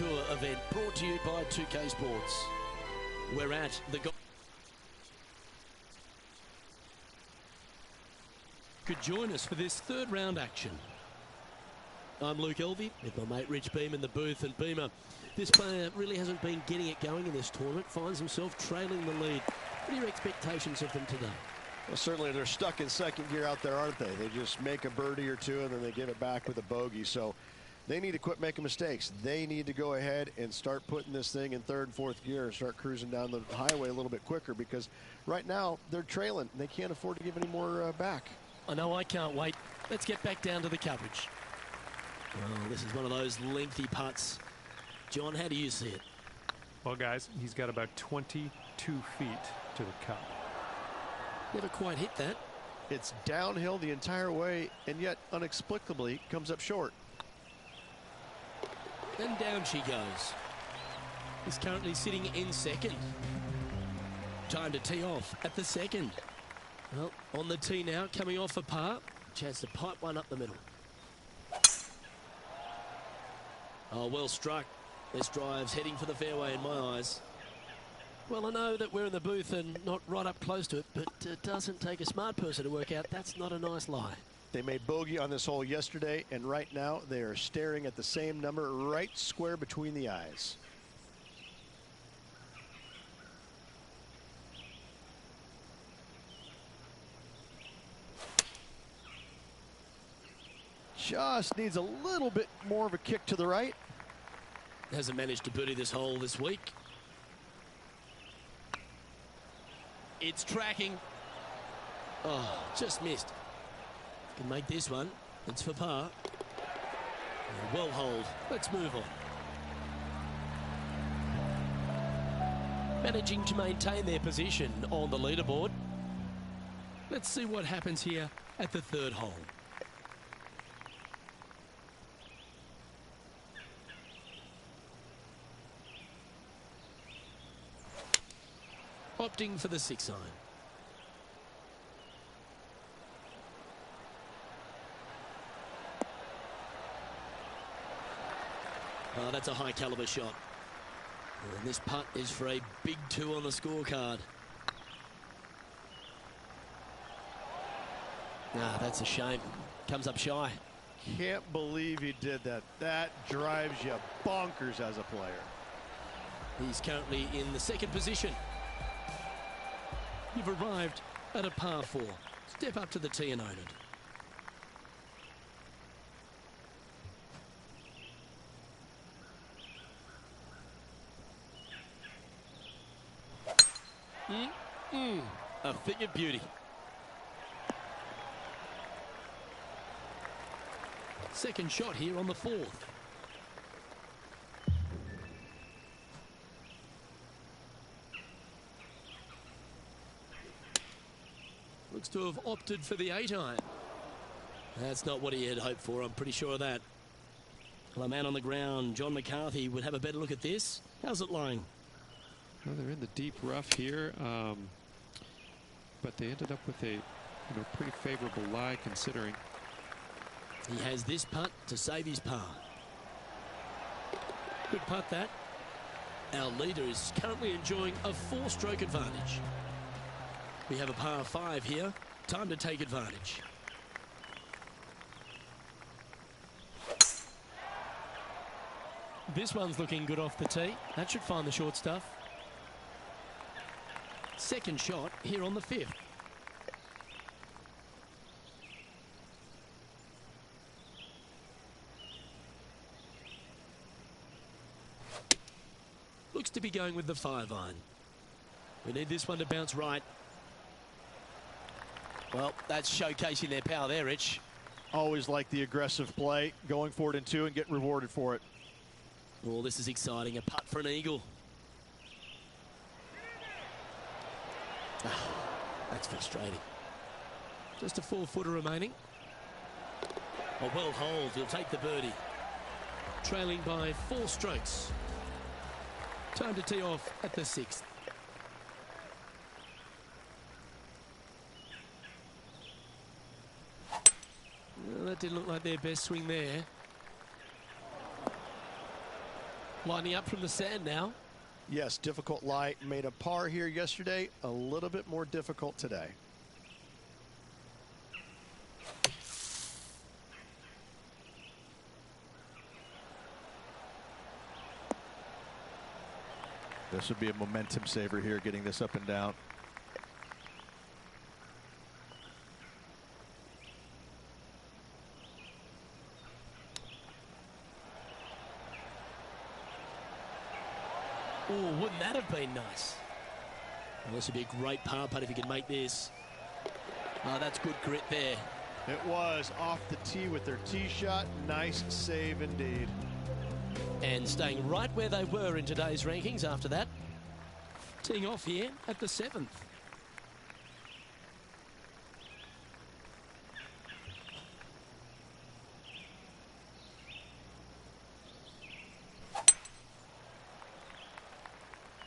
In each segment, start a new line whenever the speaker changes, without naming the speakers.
Tour event brought to you by 2K Sports. We're at the... Could join us for this third round action. I'm Luke Elvey with my mate Rich Beam in the booth. And Beamer, this player really hasn't been getting it going in this tournament, finds himself trailing the lead. What are your expectations of them today?
Well, certainly they're stuck in second gear out there, aren't they? They just make a birdie or two and then they give it back with a bogey. So they need to quit making mistakes. They need to go ahead and start putting this thing in third and fourth gear and start cruising down the highway a little bit quicker, because right now they're trailing. They can't afford to give any more back.
I know, I can't wait. Let's get back down to the coverage. Oh, this is one of those lengthy putts. John, how do you see it?
Well, guys, he's got about 22 feet to the cup.
Never quite hit that.
It's downhill the entire way, and yet inexplicably comes up short.
And down she goes. He's currently sitting in second. Time to tee off at the second. Well, on the tee now, coming off a par. Chance to pipe one up the middle. Oh, well struck. This drive's heading for the fairway in my eyes. Well, I know that we're in the booth and not right up close to it, but it doesn't take a smart person to work out that's not a nice lie.
They made bogey on this hole yesterday, and right now they are staring at the same number right square between the eyes. Just needs a little bit more of a kick to the right.
Hasn't managed to birdie this hole this week. It's tracking. Oh, just missed. Can make this one. It's for par. Well hold. Let's move on. Managing to maintain their position on the leaderboard. Let's see what happens here at the third hole. Opting for the 6-iron. Oh, that's a high caliber shot. And this putt is for a big 2 on the scorecard. Ah, that's a shame. Comes up shy.
Can't believe he did that. That drives you bonkers as a player.
He's currently in the second position. You've arrived at a par 4. Step up to the tee and own it. A thing of beauty. Second shot here on the 4th. Looks to have opted for the 8-iron. That's not what he had hoped for, I'm pretty sure of that. Well, a man on the ground, John McCarthy, would have a better look at this. How's it lying?
Well, they're in the deep rough here, but they ended up with a pretty favorable lie considering.
He has this putt to save his par. Good putt that. Our leader is currently enjoying a 4-stroke advantage. We have a par 5 here. Time to take advantage. This one's looking good off the tee. That should find the short stuff. Second shot here on the 5th. Looks to be going with the 5-iron. We need this one to bounce right. Well, that's showcasing their power there, Rich.
Always like the aggressive play, going for it in 2 and getting rewarded for it.
Oh, this is exciting. A putt for an eagle. That's frustrating. Just a 4-footer remaining. A well hold. He'll take the birdie. Trailing by 4 strokes. Time to tee off at the 6th. Well, that didn't look like their best swing there. Lining up from the sand now.
Yes, difficult lie. Made a par here yesterday. A little bit more difficult today.
This would be a momentum saver here, getting this up and down.
Oh, wouldn't that have been nice? Well, this would be a great par putt if you can make this. Oh, that's good grit there.
It was off the tee with their tee shot. Nice save indeed.
And staying right where they were in today's rankings after that. Teeing off here at the 7th.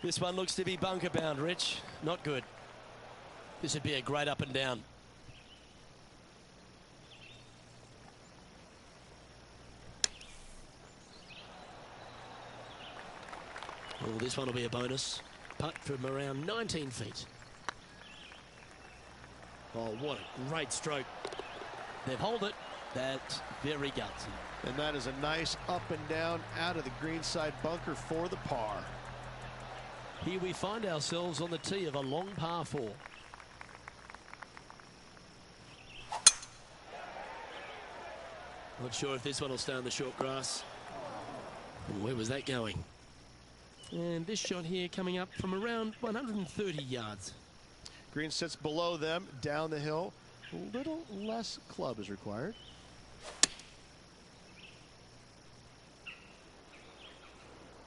This one looks to be bunker bound, Rich. Not good. This would be a great up and down. Oh, this one will be a bonus. Putt from around 19 feet. Oh, what a great stroke. They've holed it. That's very gutsy.
And that is a nice up and down out of the greenside bunker for the par.
Here we find ourselves on the tee of a long par 4. Not sure if this one will stay on the short grass. Where was that going? And this shot here coming up from around 130 yards.
Green sits below them, down the hill. A little less club is required.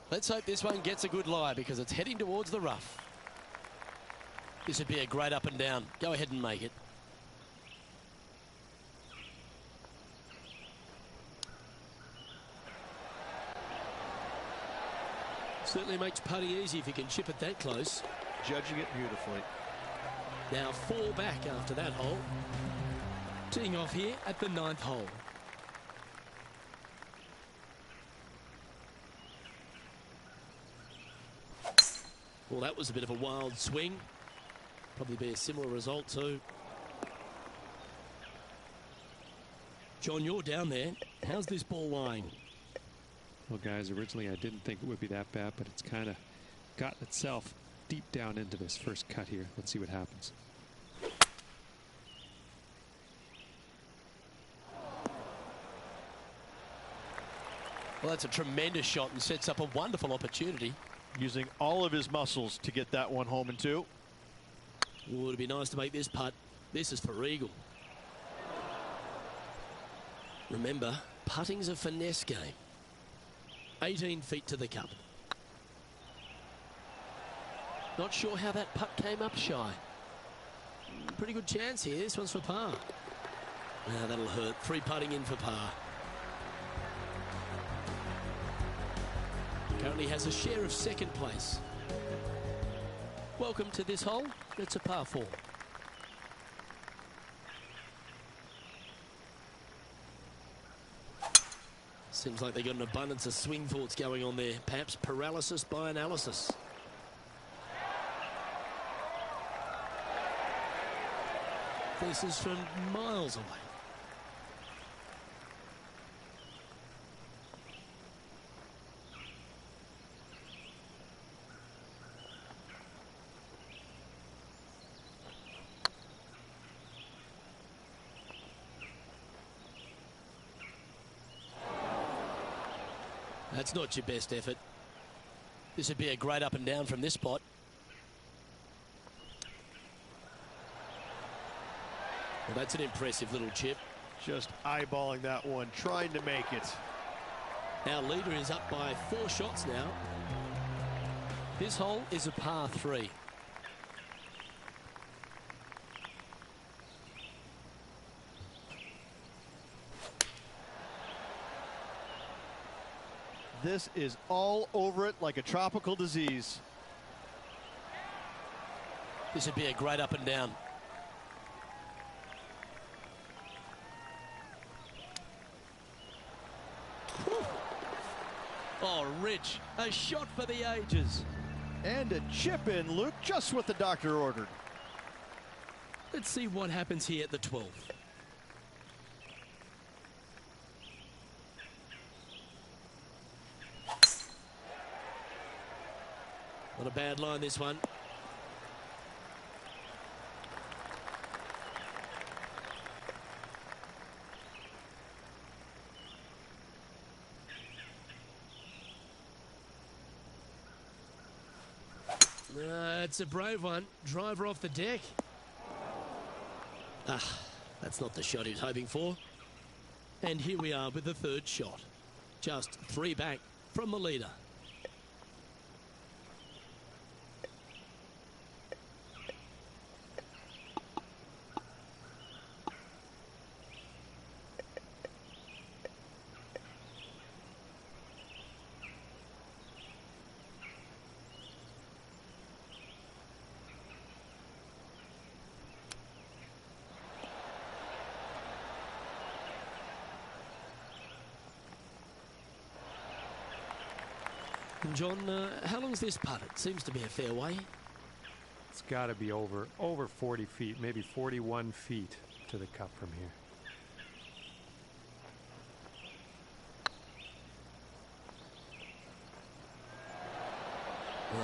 Let's hope this one gets a good lie because it's heading towards the rough. This would be a great up and down. Go ahead and make it. Certainly makes putting easy if you can chip it that close.
Judging it beautifully.
Now 4 back after that hole. Teeing off here at the 9th hole. Well, that was a bit of a wild swing. Probably be a similar result too. John, you're down there. How's this ball lying?
Well, guys, originally I didn't think it would be that bad, but it's kind of gotten itself deep down into this first cut here. Let's see what happens.
Well, that's a tremendous shot and sets up a wonderful opportunity.
Using all of his muscles to get that one home in 2.
Oh, it'd be nice to make this putt. This is for eagle. Remember, putting's a finesse game. 18 feet to the cup. Not sure how that putt came up shy. Pretty good chance here. This one's for par. Ah, that'll hurt. 3 putting in for par. Currently has a share of 2nd place. Welcome to this hole. It's a par 4. Seems like they've got an abundance of swing thoughts going on there. Perhaps paralysis by analysis. This is from miles away. That's not your best effort. This would be a great up and down from this spot. Well, that's an impressive little chip.
Just eyeballing that one, trying to make it.
Our leader is up by 4 shots now. This hole is a par 3.
This is all over it like a tropical disease.
This would be a great up and down. Oh, Rich, a shot for the ages.
And a chip in, Luke, just what the doctor ordered.
Let's see what happens here at the 12th. Not a bad line, this one. It's a brave one. Driver off the deck. That's not the shot he was hoping for. And here we are with the third shot. Just 3 back from the leader. John, how long is this putt? It seems to be a fair way.
It's got to be over 40 feet, maybe 41 feet to the cup from here.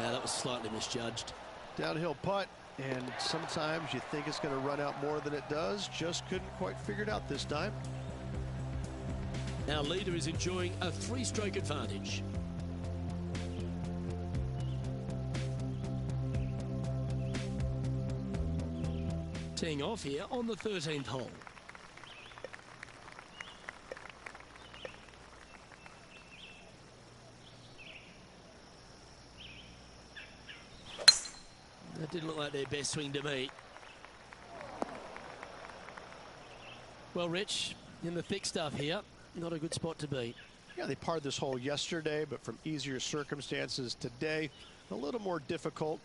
Yeah, that was slightly misjudged.
Downhill putt, and sometimes you think it's going to run out more than it does. Just couldn't quite figure it out this time.
Our leader is enjoying a 3-stroke advantage. Teeing off here on the 13th hole. That didn't look like their best swing to me. Well, Rich, in the thick stuff here, not a good spot to be.
Yeah, they parred this hole yesterday, but from easier circumstances today, a little more difficult,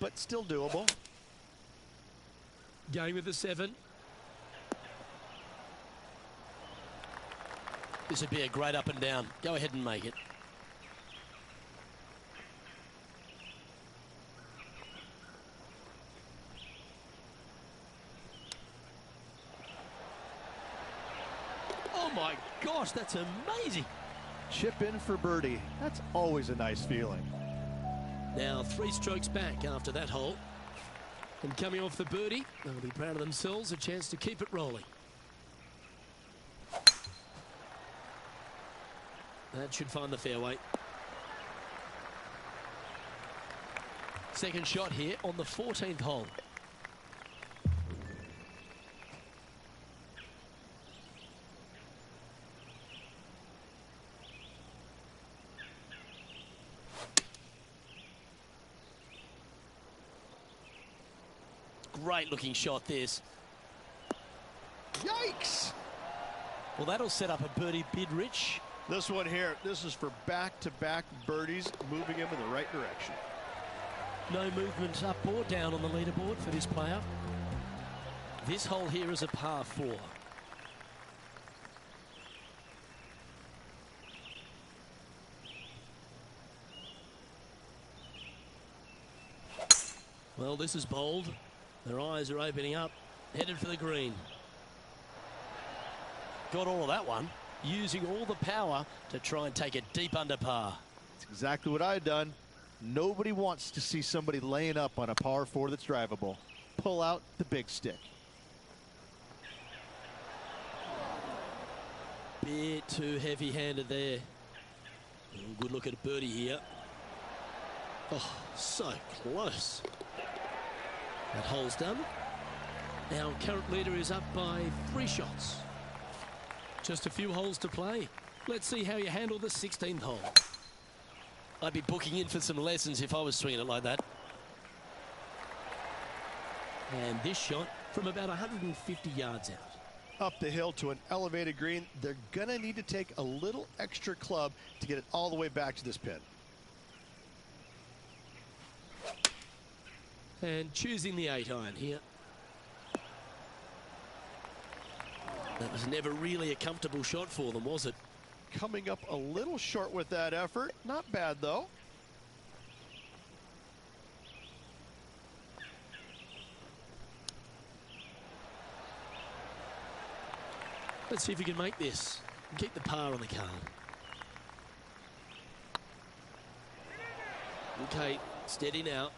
but still doable.
Going with the 7. This would be a great up and down. Go ahead and make it. Oh my gosh, that's amazing.
Chip in for birdie. That's always a nice feeling.
Now 3 strokes back after that hole. And coming off the birdie, they'll be proud of themselves, a chance to keep it rolling. That should find the fairway. Second shot here on the 14th hole. Great looking shot this.
Yikes!
Well, that'll set up a birdie bid, Rich.
This one here, this is for back-to-back birdies, moving him in the right direction.
No movement up or down on the leaderboard for this player. This hole here is a par 4. Well, this is bold. Their eyes are opening up, headed for the green. Got all of that one, using all the power to try and take it deep under par.
That's exactly what I've done. Nobody wants to see somebody laying up on a par 4 that's drivable. Pull out the big stick.
Bit too heavy-handed there. Good look at a birdie here. Oh, so close. That hole's done. Our current leader is up by 3 shots. Just a few holes to play. Let's see how you handle the 16th hole. I'd be booking in for some lessons if I was swinging it like that. And this shot from about 150 yards out.
Up the hill to an elevated green. They're going to need to take a little extra club to get it all the way back to this pin.
And choosing the 8-iron here. That was never really a comfortable shot for them, was it?
coming up a little short with that effort. Not bad, though.
Let's see if we can make this and keep the par on the card. Okay, steady now.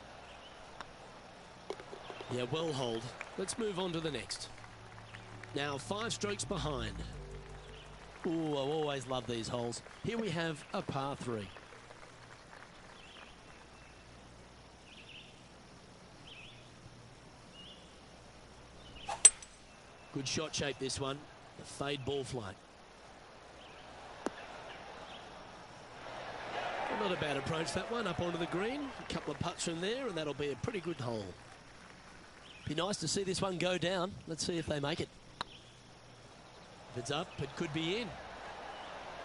Yeah, well hold. Let's move on to the next. Now 5 strokes behind. Ooh, I always love these holes. Here we have a par 3. Good shot shape, this one. The fade ball flight. Well, not a bad approach, that one, up onto the green. A couple of putts from there, and that'll be a pretty good hole. Be nice to see this one go down. Let's see if they make it. If it's up, it could be in.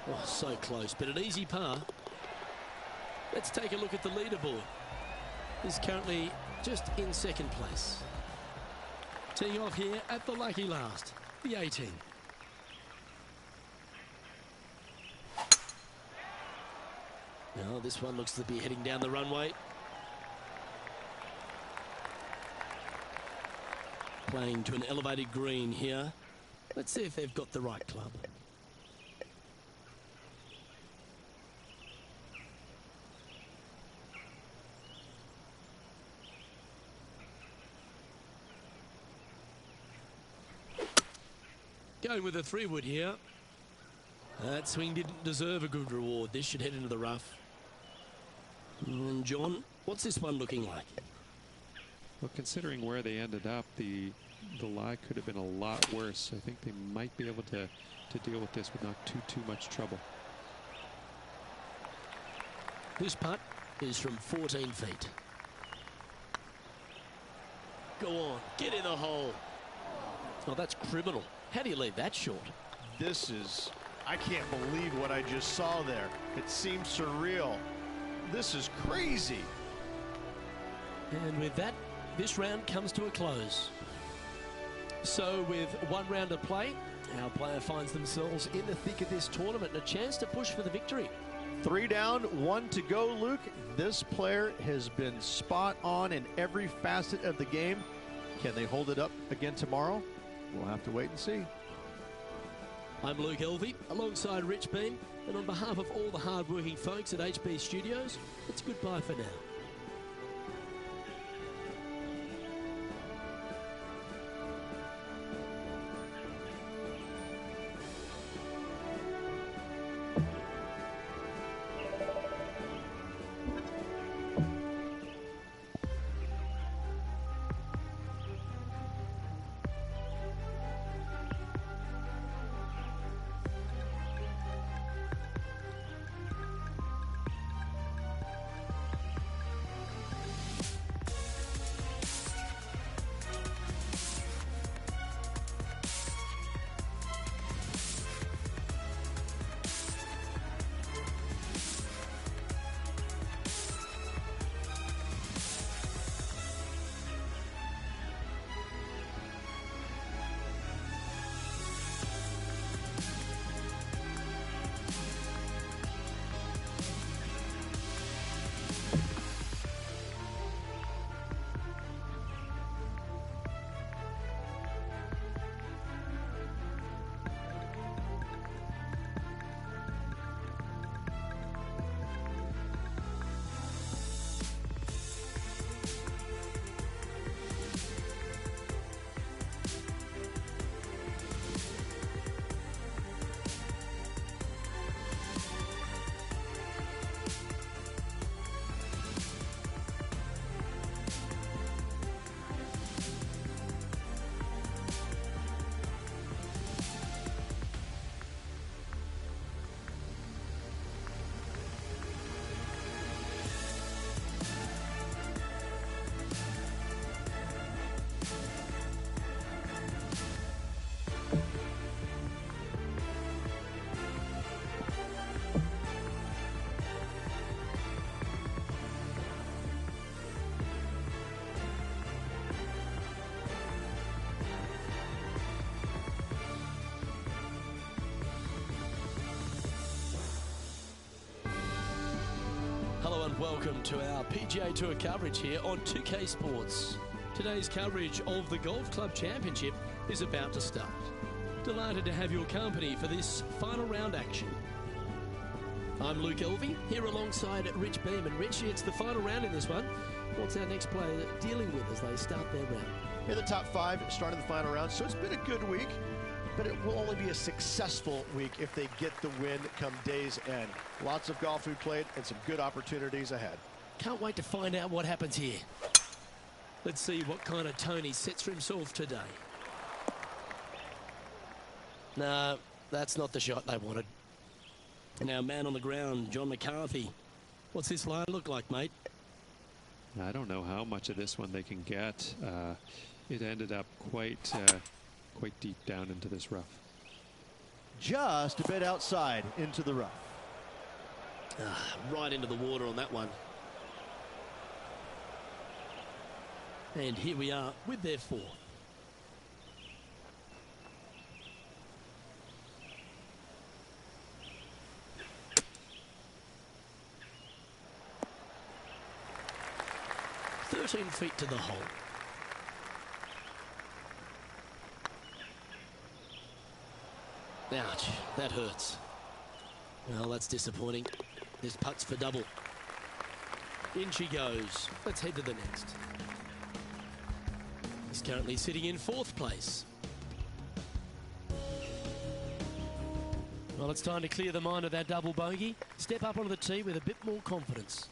Oh, so close, but an easy par. Let's take a look at the leaderboard. He's currently just in second place. Teeing off here at the lucky last, the 18. Now this one looks to be heading down the runway. Playing to an elevated green here. Let's see if they've got the right club. Going with a 3-wood here. That swing didn't deserve a good reward. This should head into the rough. And John, what's this one looking like?
Well, considering where they ended up, the lie could have been a lot worse. I think they might be able to deal with this with not too much trouble.
This putt is from 14 feet. Go on, get in the hole. Oh, that's criminal. How do you leave that short?
This is, I can't believe what I just saw there. It seems surreal. This is crazy.
And with that, this round comes to a close. So with 1 round to play, our player finds themselves in the thick of this tournament and a chance to push for the victory.
3 down, 1 to go, Luke. This player has been spot on in every facet of the game. Can they hold it up again tomorrow? We'll have to wait and see.
I'm Luke Elvey, alongside Rich Beam, and on behalf of all the hard-working folks at HB Studios, it's goodbye for now. welcome to our PGA Tour coverage here on 2K Sports. Today's coverage of the Golf Club Championship is about to start. Delighted to have your company for this final round action. I'm Luke Elvey, here alongside Rich Beam. And Richie, it's the final round in this one. What's our next player dealing with as they start their round?
In the top 5, starting the final round. So it's been a good week, but it will only be a successful week if they get the win come day's end. Lots of golf we played and some good opportunities ahead.
Can't wait to find out what happens here. Let's see what kind of tone he sets for himself today. No, that's not the shot they wanted. Now, man on the ground, John McCarthy. What's this line look like, mate?
I don't know how much of this one they can get. It ended up quite deep down into this rough.
Just a bit outside into the rough.
Right into the water on that one. And here we are with their fourth. Feet to the hole. Ouch, that hurts. Well, that's disappointing. This putt's for double. In she goes. Let's head to the next. He's currently sitting in 4th place. Well, it's time to clear the mind of that double bogey. Step up onto the tee with a bit more confidence.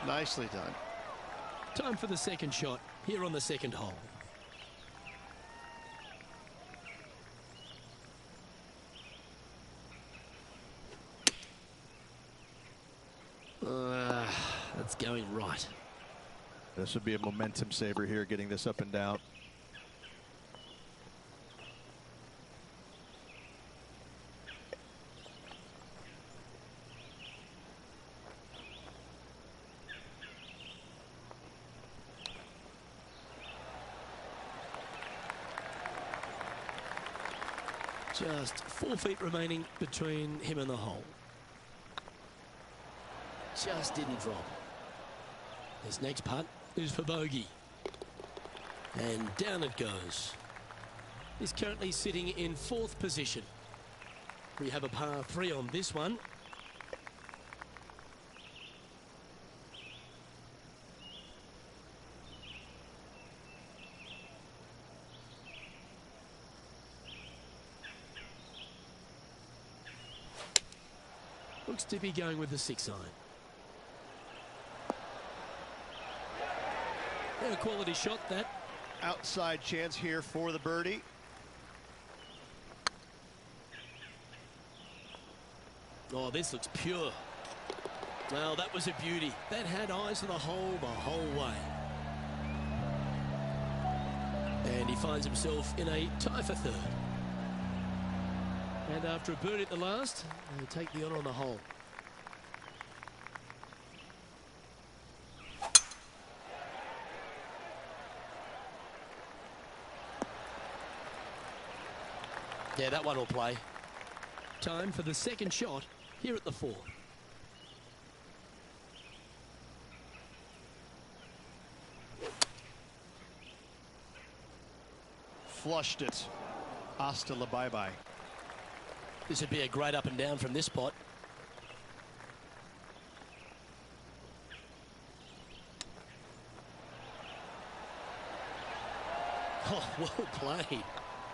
Nicely done.
Time for the second shot here on the second hole. That's going right.
This would be a momentum saver here, getting this up and down.
Just 4 feet remaining between him and the hole. Just didn't drop. This next putt is for bogey. And down it goes. He's currently sitting in 4th position. We have a par 3 on this one. Looks to be going with the 6 iron. And a quality shot, that.
Outside chance here for the birdie.
Oh, this looks pure. Well, that was a beauty. That had eyes for the whole way. And he finds himself in a tie for 3rd. And after a birdie at the last, they take the honour on the hole. Yeah, that one will play. Time for the second shot here at the 4th.
Flushed it. Hasta la bye-bye.
This would be a great up and down from this spot. Oh, well played.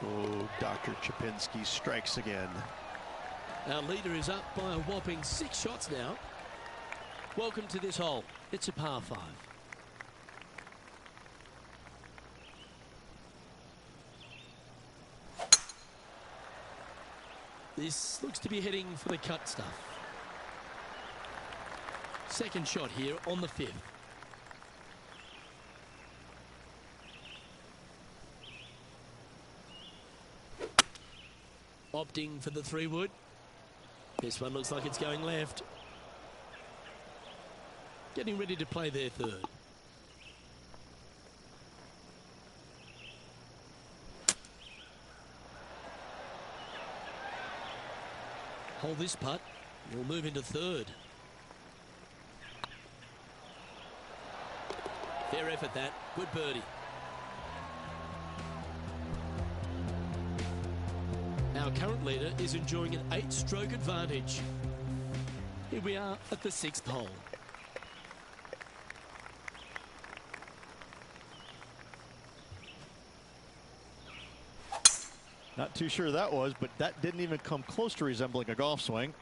Oh, Dr. Chapinski strikes again.
Our leader is up by a whopping 6 shots now. Welcome to this hole. It's a par 5. This looks to be heading for the cut stuff. Second shot here on the 5th. Opting for the 3-wood. This one looks like it's going left. Getting ready to play their 3rd. Hold this putt. He'll move into third. Fair effort that. Good birdie. Our current leader is enjoying an 8-stroke advantage. Here we are at the 6th hole.
Not too sure that was, but that didn't even come close to resembling a golf swing.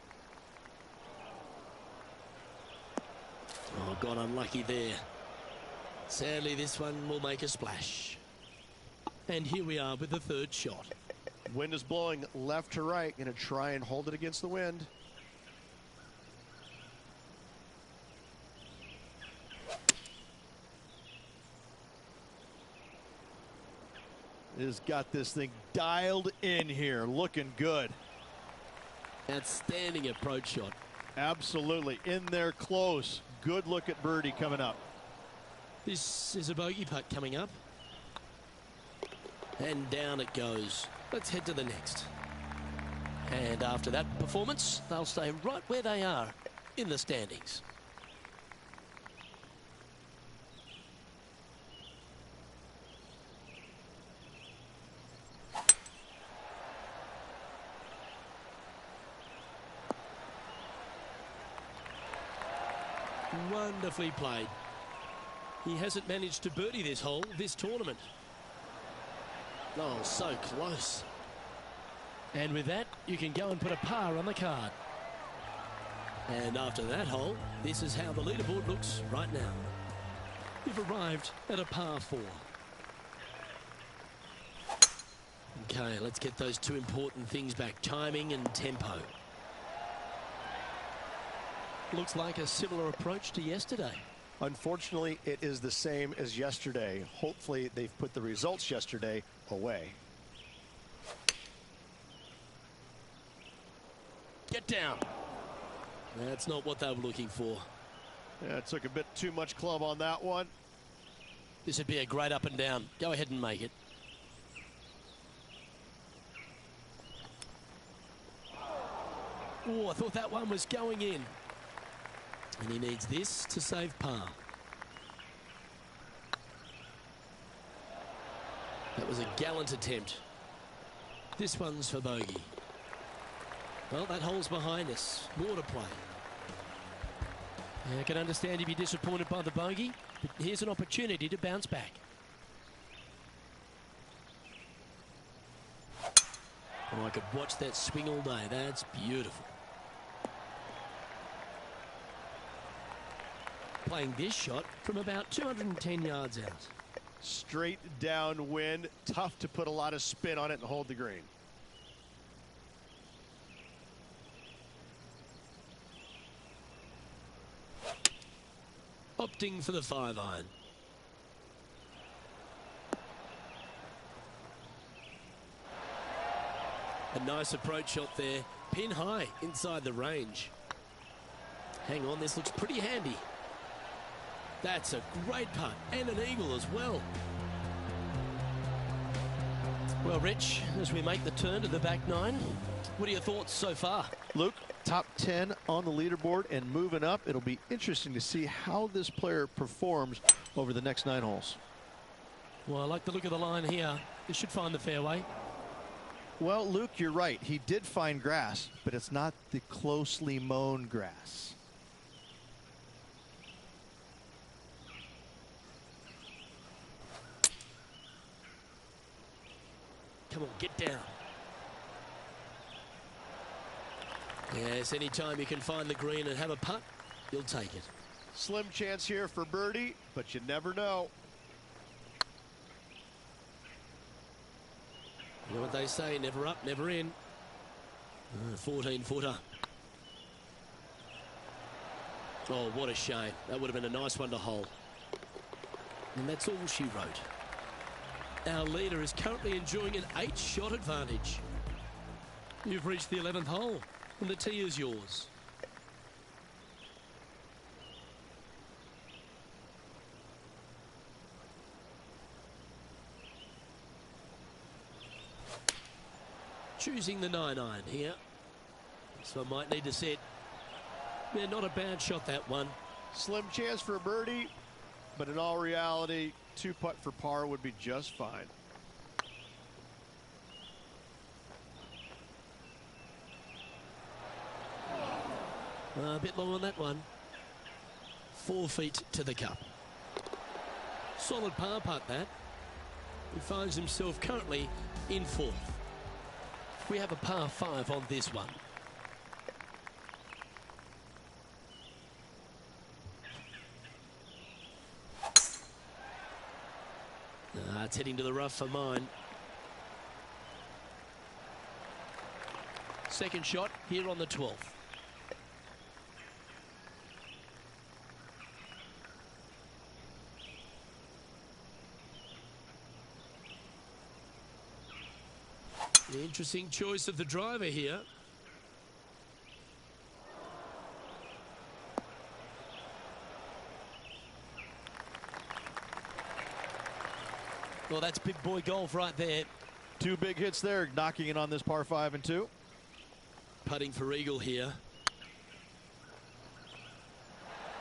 Oh, got unlucky there. Sadly, this one will make a splash. And here we are with the 3rd shot.
Wind is blowing left to right. Going to try and hold it against the wind.
Has got this thing dialed in here, looking good.
Outstanding approach shot.
Absolutely, in there close. Good look at birdie coming up.
This is a bogey putt coming up. And down it goes. Let's head to the next. And after that performance, they'll stay right where they are in the standings. Wonderfully played. He hasn't managed to birdie this hole, this tournament. Oh, so close. And with that, you can go and put a par on the card. And after that hole, this is how the leaderboard looks right now. You've arrived at a par 4. Okay, let's get those 2 important things back, timing and tempo. Looks like a similar approach to yesterday.
Unfortunately, it is the same as yesterday. Hopefully, they've put the results yesterday away.
Get down. That's not what they were looking for.
Yeah, it took a bit too much club on that one.
This would be a great up and down. Go ahead and make it. Oh, I thought that one was going in. And he needs this to save par. That was a gallant attempt. This one's for bogey. Well, that hole's behind us. More to play. I can understand if you're disappointed by the bogey, but here's an opportunity to bounce back. Oh, I could watch that swing all day. That's beautiful. Playing this shot from about 210 yards out.
Straight downwind, tough to put a lot of spin on it and hold the green.
Opting for the 5-iron. A nice approach shot there. Pin high inside the range. Hang on, this looks pretty handy. That's a great putt and an eagle as well. Well, Rich, as we make the turn to the back 9, what are your thoughts so far?
Luke, top 10 on the leaderboard and moving up. It'll be interesting to see how this player performs over the next 9 holes.
Well, I like the look of the line here. This should find the fairway.
Well, Luke, you're right. He did find grass, but it's not the closely mown grass.
Come on, get down. Yes, anytime you can find the green and have a putt, you'll take it.
Slim chance here for birdie, but you never know.
You know what they say, never up, never in. 14-footer. Oh, what a shame. That would have been a nice one to hold. And that's all she wrote. Our leader is currently enjoying an 8-shot advantage. You've reached the 11th hole, and the tee is yours. Choosing the 9-iron here. So I might need to set. Yeah, not a bad shot, that one.
Slim chance for a birdie, but in all reality, 2-putt for par would be just fine.
A bit long on that one. 4 feet to the cup. Solid par putt, that. He finds himself currently in 4th. We have a par 5 on this one. It's heading to the rough for mine. Second shot here on the 12th. The interesting choice of the driver here. Well, that's big boy golf right there.
2 big hits there, knocking in on this par 5 and 2.
Putting for eagle here.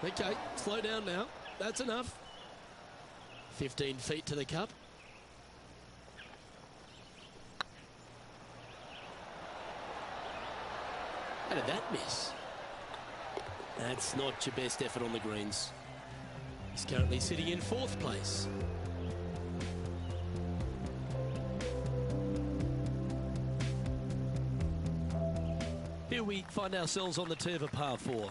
Okay, slow down now. That's enough. 15 feet to the cup. How did that miss? That's not your best effort on the greens. He's currently sitting in 4th place. Here we find ourselves on the tee of a par 4.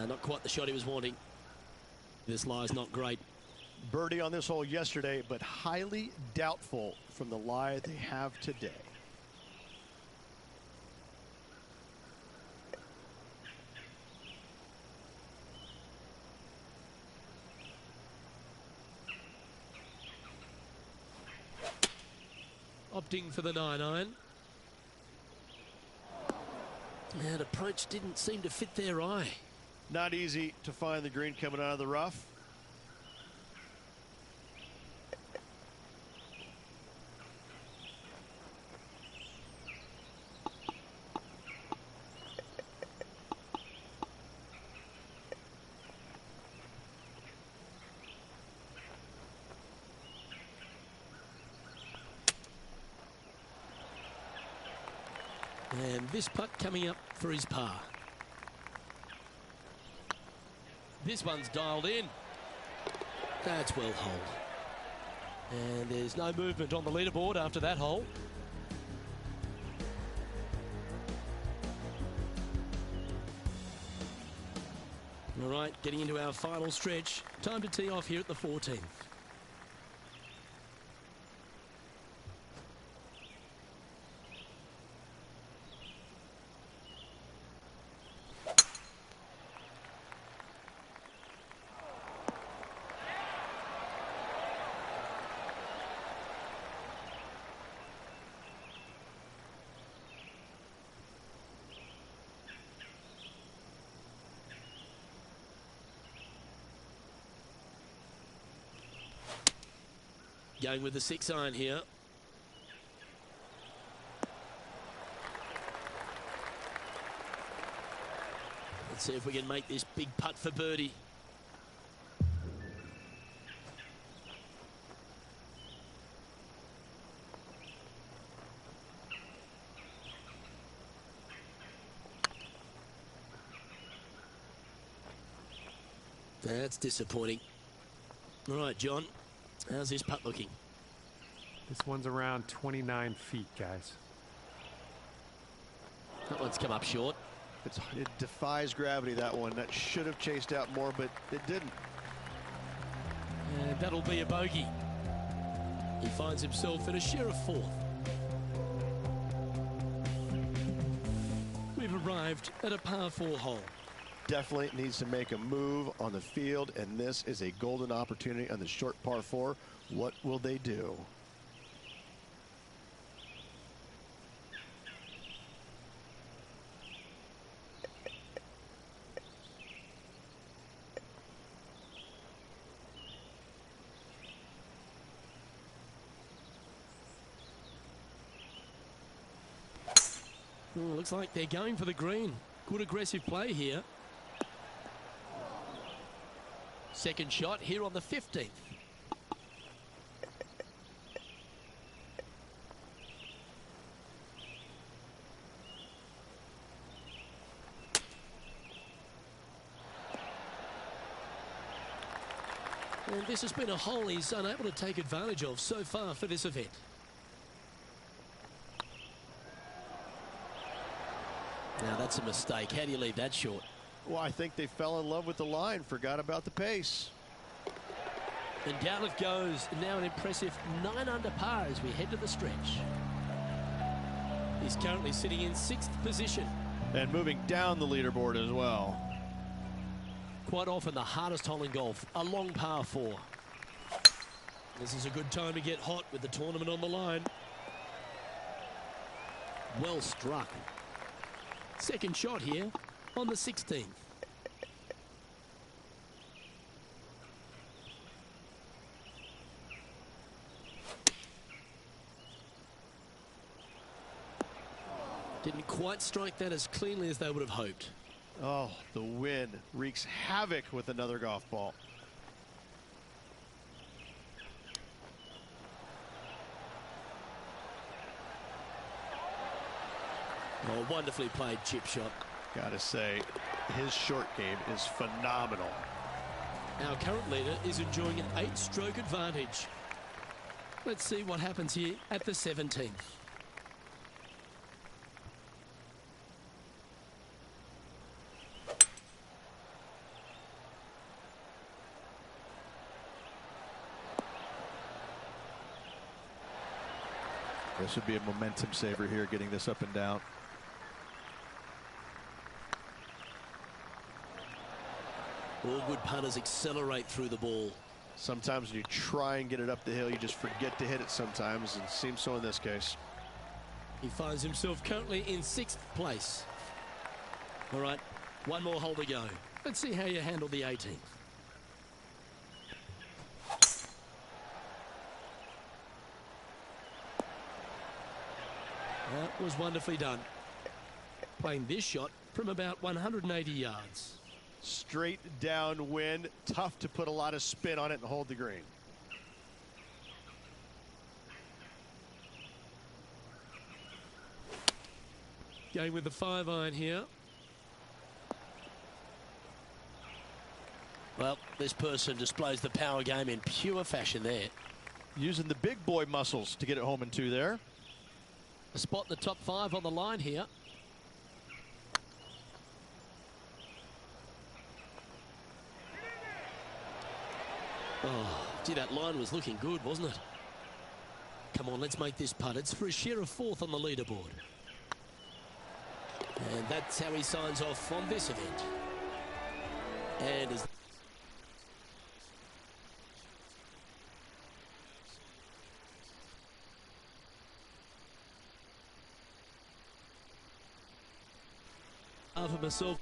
Not quite the shot he was wanting. This lie's not great.
Birdie on this hole yesterday, but highly doubtful from the lie they have today.
Opting for the 9-iron. That approach didn't seem to fit their eye.
Not easy to find the green coming out of the rough.
And this putt coming up for his par. This one's dialed in. That's well holed. And there's no movement on the leaderboard after that hole. All right, getting into our final stretch. Time to tee off here at the 14th. Going with the 6-iron here. Let's see if we can make this big putt for birdie. That's disappointing. All right, John. How's this putt looking?
This one's around 29 feet, guys.
That one's come up short.
It defies gravity, that one. That should have chased out more, but it didn't.
And that'll be a bogey. He finds himself in a share of 4th. We've arrived at a par 4 hole.
definitely needs to make a move on the field, and this is a golden opportunity on the short par 4. What will they do?
Looks like they're going for the green. Good aggressive play here. Second shot here on the 15th. And this has been a hole he's unable to take advantage of so far for this event. Now that's a mistake. How do you leave that short?
Well, I think they fell in love with the line, forgot about the pace.
And down it goes. Now an impressive 9 under par as we head to the stretch. He's currently sitting in 6th position.
And moving down the leaderboard as well.
Quite often the hardest hole in golf, a long par 4. This is a good time to get hot with the tournament on the line. Well struck. Second shot here on the 16th. Didn't quite strike that as cleanly as they would have hoped.
Oh, the wind wreaks havoc with another golf ball.
Oh, wonderfully played chip shot.
Gotta say, his short game is phenomenal.
Our current leader is enjoying an 8-stroke advantage. Let's see what happens here at the 17th.
This would be a momentum saver here, getting this up and down.
All good putters accelerate through the ball.
Sometimes when you try and get it up the hill, you just forget to hit it sometimes, and it seems so in this case.
He finds himself currently in 6th place. All right, one more hole to go. Let's see how you handle the 18th. That was wonderfully done. Playing this shot from about 180 yards.
Straight downwind, tough to put a lot of spin on it and hold the green.
Going with the 5-iron here. Well, this person displays the power game in pure fashion there.
Using the big boy muscles to get it home in 2 there.
A spot in the top 5 on the line here. Oh, gee, that line was looking good, wasn't it? Come on, let's make this putt. It's for a share of 4th on the leaderboard. And that's how he signs off from this event. And as for myself.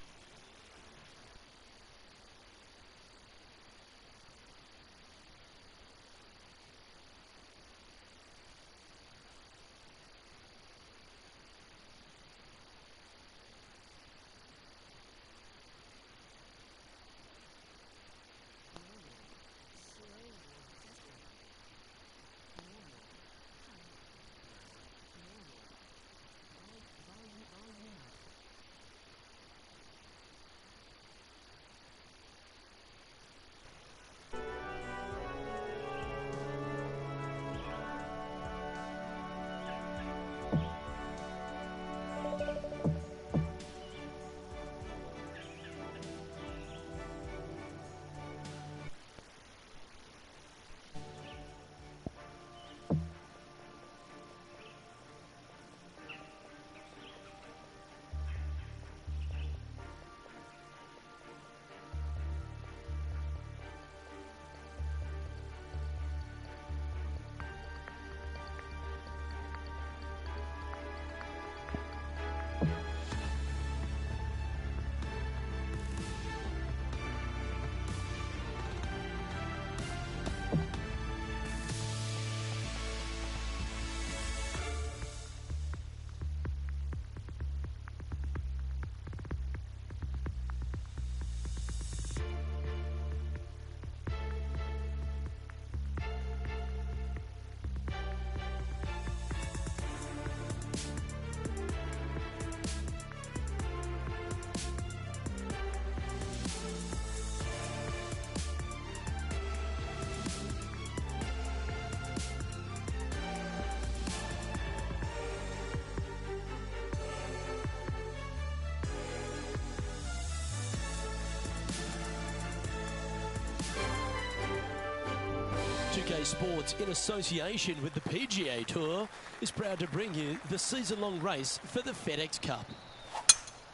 SK Sports, in association with the PGA Tour, is proud to bring you the season-long race for the FedEx Cup.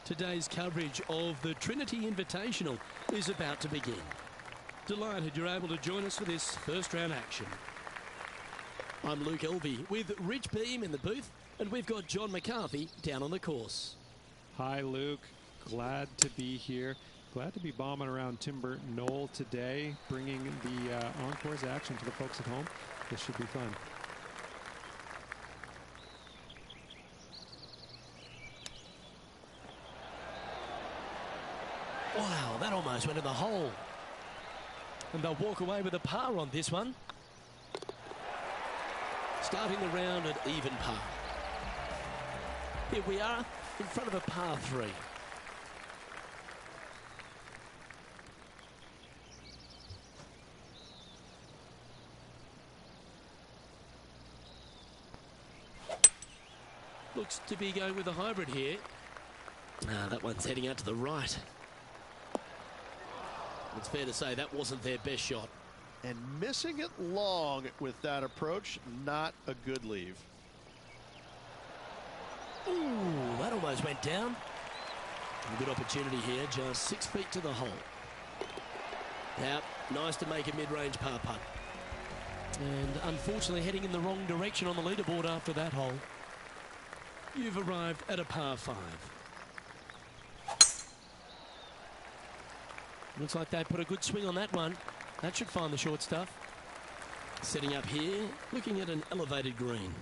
Today's coverage of the Trinity Invitational is about to begin. Delighted you're able to join us for this first-round action. I'm Luke Elvey with Rich Beam in the booth, and we've got John McCarthy down on the course.
Hi, Luke. Glad to be here. Glad to be bombing around Tim Burton Knoll today, bringing the Encores action to the folks at home. This should be fun.
Wow, that almost went in the hole. And they'll walk away with a par on this one. Starting the round at even par. Here we are in front of a par 3. Looks to be going with a hybrid here. That one's heading out to the right. It's fair to say that wasn't their best shot.
And missing it long with that approach, not a good leave.
Ooh, that almost went down. A good opportunity here, just 6 feet to the hole. Yep, nice to make a mid-range par putt. And unfortunately heading in the wrong direction on the leaderboard after that hole. You've arrived at a par 5. Looks like they put a good swing on that one. That should find the short stuff. Setting up here, looking at an elevated green.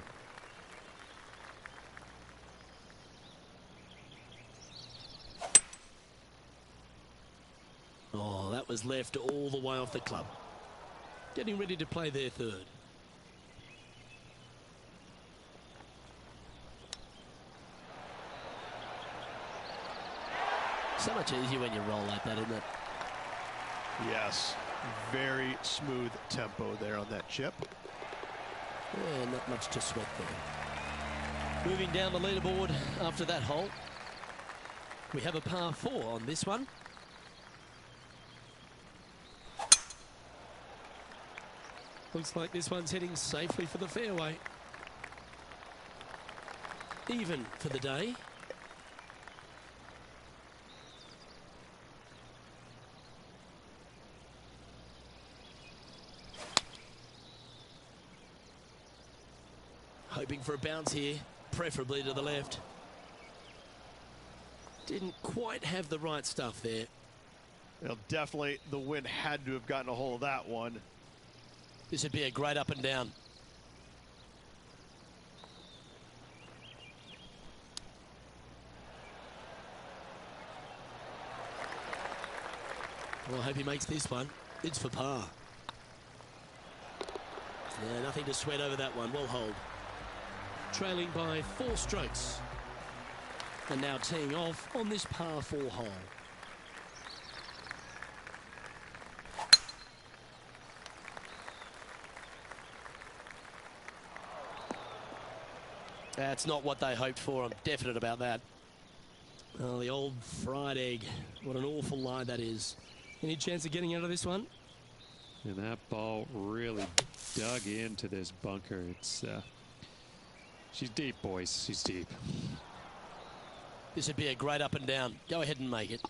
Oh, that was left all the way off the club. Getting ready to play their third. So much easier when you roll like that, isn't it?
Yes, very smooth tempo there on that chip.
Yeah, not much to sweat there. Moving down the leaderboard after that hole. We have a par 4 on this one. Looks like this one's heading safely for the fairway. Even for the day. Hoping for a bounce here, preferably to the left. Didn't quite have the right stuff there.
Well, definitely the wind had to have gotten a hold of that one.
This would be a great up and down. Well, I hope he makes this one. It's for par. Yeah, nothing to sweat over that one. Well hold. Trailing by 4 strokes. And now teeing off on this par 4 hole. That's not what they hoped for. I'm definite about that. Oh, the old fried egg. What an awful lie that is. Any chance of getting out of this one?
And that ball really dug into this bunker. It's she's deep, boys. She's deep.
This would be a great up and down. Go ahead and make it.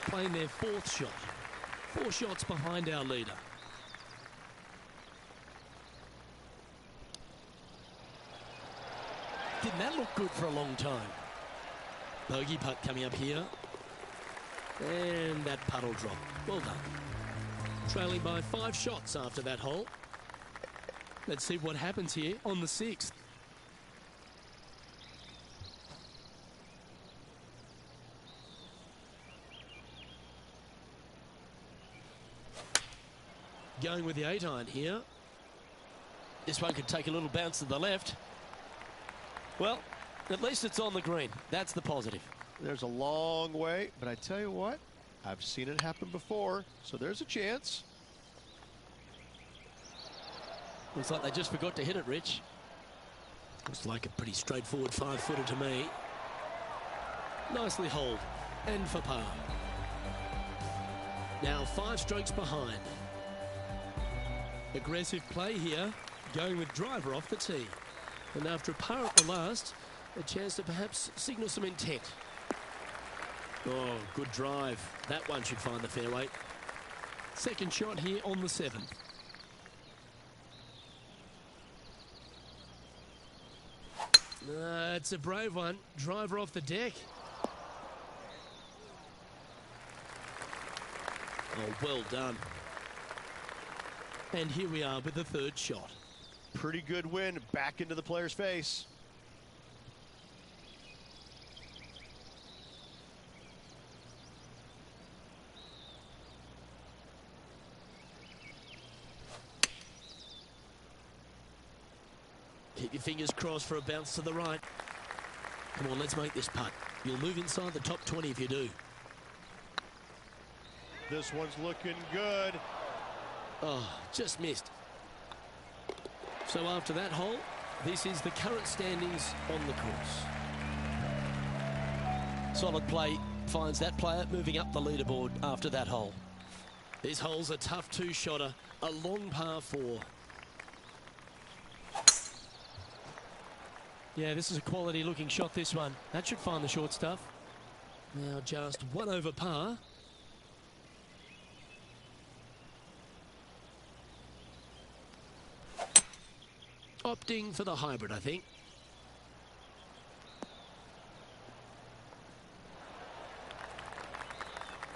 Playing their 4th shot. 4 shots behind our leader. Didn't that look good for a long time? Bogey putt coming up here. And that putt will drop. Well done. Trailing by 5 shots after that hole. Let's see what happens here on the 6th. Going with the 8-iron here. This one could take a little bounce to the left. Well, at least it's on the green. That's the positive.
There's a long way, but I tell you what, I've seen it happen before, so there's a chance.
Looks like they just forgot to hit it, Rich. Looks like a pretty straightforward 5-footer to me. Nicely holed, and for par. Now 5 strokes behind. Aggressive play here, going with driver off the tee. And after a par at the last, a chance to perhaps signal some intent. Oh, good drive. That one should find the fairway. Second shot here on the 7th. It's a brave one. Driver off the deck. Oh, well done. And here we are with the 3rd shot.
Pretty good win back into the player's face.
Keep your fingers crossed for a bounce to the right. Come on, let's make this putt. You'll move inside the top 20 if you do.
This one's looking good.
Oh, just missed. So after that hole, this is the current standings on the course. Solid play finds that player moving up the leaderboard after that hole. This hole's a tough 2-shotter, a long par 4. Yeah, this is a quality looking shot, this one. That should find the short stuff. Now just 1 over par. Opting for the hybrid, I think.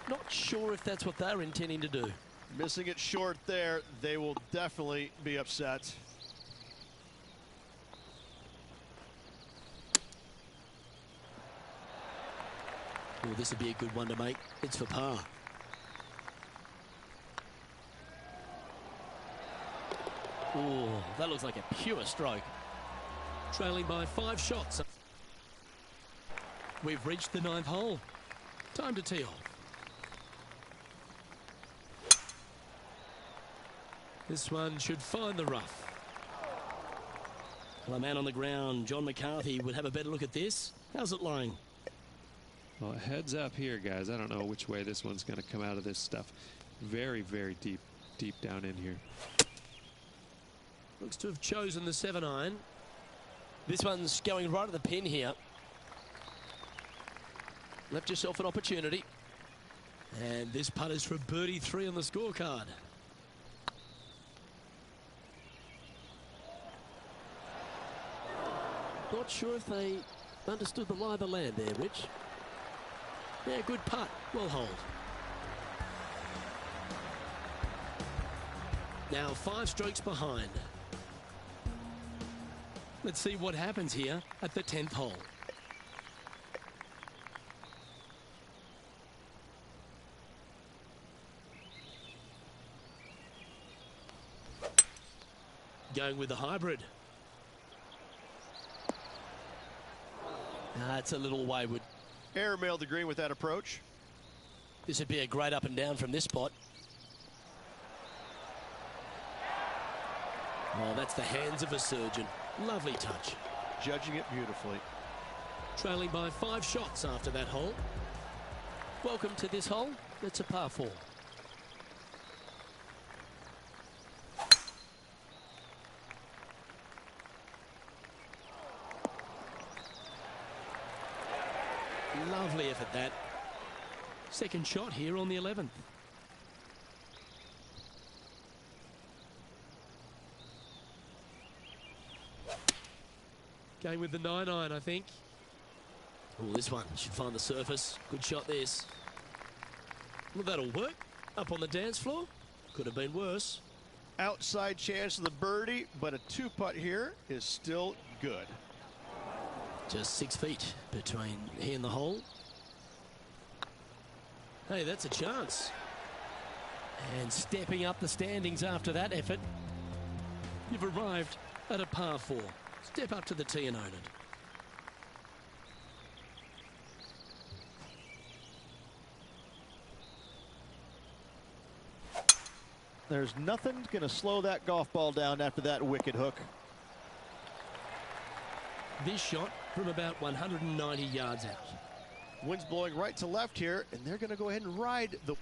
Not sure if that's what they're intending to do.
Missing it short there, they will definitely be upset.
Oh, this would be a good one to make. It's for par. Oh, that looks like a pure stroke. Trailing by 5 shots. We've reached the 9th hole. Time to tee off. This one should find the rough. Well, a man on the ground, John McCarthy, would have a better look at this. How's it lying?
Well, heads up here, guys. I don't know which way this one's going to come out of this stuff. Very, very deep down in here.
Looks to have chosen the 7-iron. This one's going right at the pin here. Left yourself an opportunity. And this putt is for birdie 3 on the scorecard. Not sure if they understood the lie of the land there, Rich. Yeah, good putt. Well hold. Now 5 strokes behind. Let's see what happens here at the 10th hole. Going with the hybrid. That's a little wayward.
Airmailed the green with that approach.
This would be a great up and down from this spot. Oh, that's the hands of a surgeon. Lovely touch.
Judging it beautifully.
Trailing by 5 shots after that hole. Welcome to this hole. It's a par 4. Lovely effort that. Second shot here on the 11th. Going with the 9-iron, I think. Oh, this one should find the surface. Good shot, this. Well, that'll work. Up on the dance floor. Could have been worse.
Outside chance of the birdie, but a 2-putt here is still good.
Just 6 feet between he and the hole. Hey, that's a chance. And stepping up the standings after that effort, you've arrived at a par 4. Step up to the tee and own it.
There's nothing going to slow that golf ball down after that wicket hook.
this shot from about 190 yards out.
Wind's blowing right to left here, and they're going to go ahead and ride the